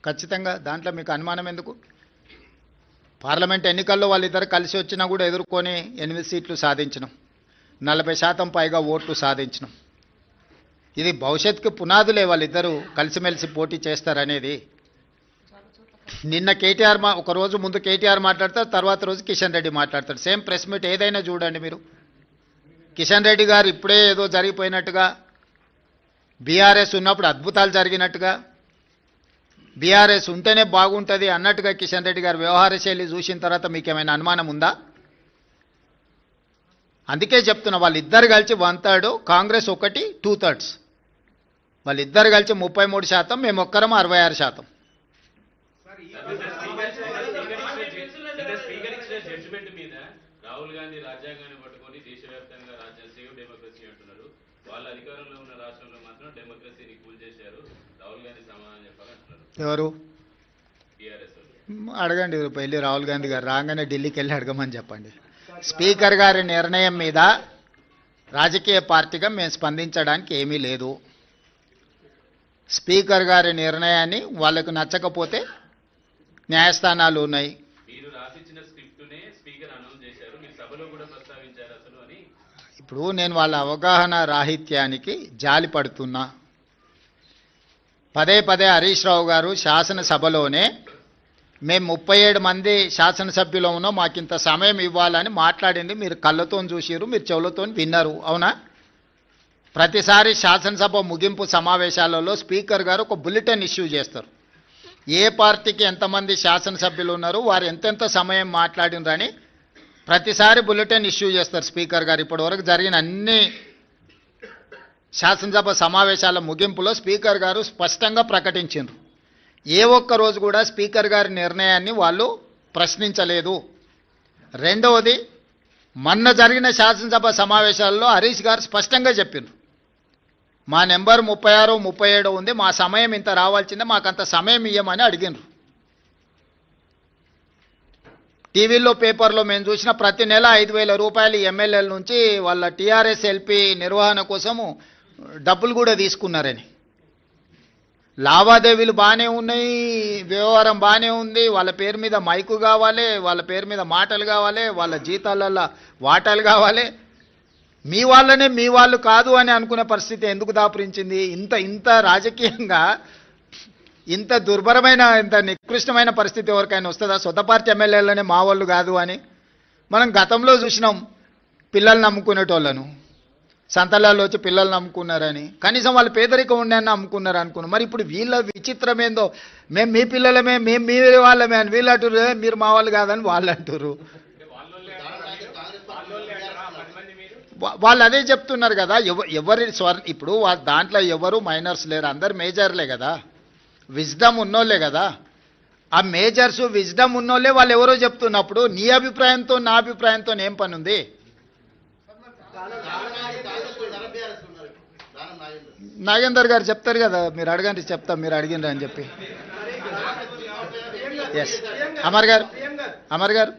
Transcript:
ఖచ్చితంగా దాంట్లో మీకు అనుమానం ఎందుకు? పార్లమెంట్ ఎన్నికల్లో వాళ్ళిద్దరు కలిసి వచ్చినా కూడా ఎదుర్కొని 8 సీట్లు సాధించినాం, 40% పైగా ఓట్లు సాధించినాం. ఇది భవిష్యత్తుకు పునాదులే వాళ్ళిద్దరూ కలిసిమెలిసి పోటీ చేస్తారనేది. నిన్న కేటీఆర్ ఒక రోజు ముందు కేటీఆర్ మాట్లాడతారు, తర్వాత రోజు కిషన్ రెడ్డి మాట్లాడతారు. సేమ్ ప్రెస్ మీట్ ఏదైనా చూడండి మీరు. కిషన్ రెడ్డి గారు ఇప్పుడే ఏదో జరిగిపోయినట్టుగా, బీఆర్ఎస్ ఉన్నప్పుడు అద్భుతాలు జరిగినట్టుగా, బీఆర్ఎస్ ఉంటేనే బాగుంటుంది అన్నట్టుగా కిషన్ రెడ్డి గారు వ్యవహార శైలి చూసిన తర్వాత మీకు ఏమైనా అనుమానం ఉందా? అందుకే చెప్తున్నా, వాళ్ళిద్దరు కలిసి 1/3, కాంగ్రెస్ ఒకటి 2/3. వాళ్ళిద్దరు కలిసి 33%, మేము ఒక్కరం 66%. రాహుల్ గాంధీ రాజ్యాంగాన్ని పట్టుకొని దేశవ్యాప్తంగా సేవ్ డెమోక్రసీ అంటున్నారు. వాళ్ళ అధికారంలో ఉన్న రాష్ట్రంలో మాత్రం డెమోక్రసీని కూల్ చేశారు. రాహుల్ గాంధీ సమాధానం చెప్పాలంటున్నారు. ఎవరు? టీఆర్ఎస్ అడగండి, వెళ్ళి రాహుల్ గాంధీ గారు రాగానే ఢిల్లీకి వెళ్ళి అడగమని చెప్పండి. స్పీకర్ గారి నిర్ణయం మీద రాజకీయ పార్టీగా మేము స్పందించడానికి ఏమీ లేదు. స్పీకర్ గారి నిర్ణయాన్ని వాళ్ళకు నచ్చకపోతే న్యాయస్థానాలు ఉన్నాయి. మీరు రాసిచ్చిన స్క్రిప్టునే స్పీకర్ అనౌన్స్ చేశారు, మీరు సభలో కూడా ప్రస్తావించారు అసలు అని. ఇప్పుడు నేను వాళ్ళ అవగాహన రాహిత్యానికి జాలి పడుతున్నా. పదే పదే హరీష్ రావు గారు శాసనసభలోనే మేము 37 మంది శాసనసభ్యులు ఉన్నాం, మాకింత సమయం ఇవ్వాలని మాట్లాడింది మీరు కళ్ళతో చూసిరు, మీరు చెవులతో విన్నారు, అవునా? ప్రతిసారి శాసనసభ ముగింపు సమావేశాలలో స్పీకర్ గారు ఒక బులెటిన్ ఇష్యూ చేస్తారు. ఏ పార్టీకి ఎంతమంది శాసనసభ్యులు ఉన్నారు, వారు ఎంతెంత సమయం మాట్లాడినరని ప్రతిసారి బులెటిన్ ఇష్యూ చేస్తారు స్పీకర్ గారు. ఇప్పటివరకు జరిగిన అన్ని శాసనసభ సమావేశాల ముగింపులో స్పీకర్ గారు స్పష్టంగా ప్రకటించారు. ఏ ఒక్క రోజు కూడా స్పీకర్ గారి నిర్ణయాన్ని వాళ్ళు ప్రశ్నించలేదు. రెండవది, మొన్న జరిగిన శాసనసభ సమావేశాల్లో హరీష్ గారు స్పష్టంగా చెప్పారు, మా నెంబర్ 36, 37 ఉంది, మా సమయం ఇంత రావాల్సిందే, మాకంత సమయం ఇవ్వమని అడిగినారు. టీవీలో పేపర్లో మేము చూసిన ప్రతి నెల 5,000 రూపాయలు ఎమ్మెల్యేల నుంచి వాళ్ళ టీఆర్ఎస్ ఎల్పీ నిర్వహణ కోసము డబ్బులు కూడా తీసుకున్నారని. లావాదేవీలు బాగానే ఉన్నాయి, వ్యవహారం బాగానే ఉంది, వాళ్ళ పేరు మీద మైకు కావాలి, వాళ్ళ పేరు మీద మాటలు కావాలి, వాళ్ళ జీతాలలో వాటాలు కావాలి. మీ వాళ్ళనే మీ వాళ్ళు కాదు అని అనుకునే పరిస్థితి ఎందుకు దాపురించింది? ఇంత రాజకీయంగా ఇంత దుర్భరమైన, ఇంత నికృష్టమైన పరిస్థితి ఎవరికైనా వస్తుందా? సొంత పార్టీ ఎమ్మెల్యేలనే మా వాళ్ళు కాదు అని. మనం గతంలో చూసినాం, పిల్లల్ని నమ్ముకునేటోళ్ళను సంతలాల్లో వచ్చి పిల్లల్ని నమ్ముకున్నారని, కనీసం వాళ్ళు పేదరికం ఉండని నమ్ముకున్నారు అనుకున్నాం. మరి ఇప్పుడు వీళ్ళ విచిత్రం ఏందో, మేము మీ పిల్లలమే, మేము మీ వాళ్ళమే అని వీళ్ళు అంటారు, మీరు మా వాళ్ళు కాదని వాళ్ళు అంటారు. వాళ్ళు అదే చెప్తున్నారు కదా. ఎవరి ఇప్పుడు దాంట్లో ఎవరు మైనర్స్ లేరు, అందరు మేజర్లే కదా, విజ్డమ్ ఉన్నోళ్ళే కదా. ఆ మేజర్స్ విజ్డమ్ ఉన్నోళ్ళే వాళ్ళు ఎవరో చెప్తున్నప్పుడు నీ అభిప్రాయంతో నా అభిప్రాయంతో ఏం పని ఉంది? నాగేందర్ గారు చెప్తారు కదా, మీరు అడగండి, చెప్తాం మీరు అడిగిండ్రు అని చెప్పి. ఎస్ అమర్ గారు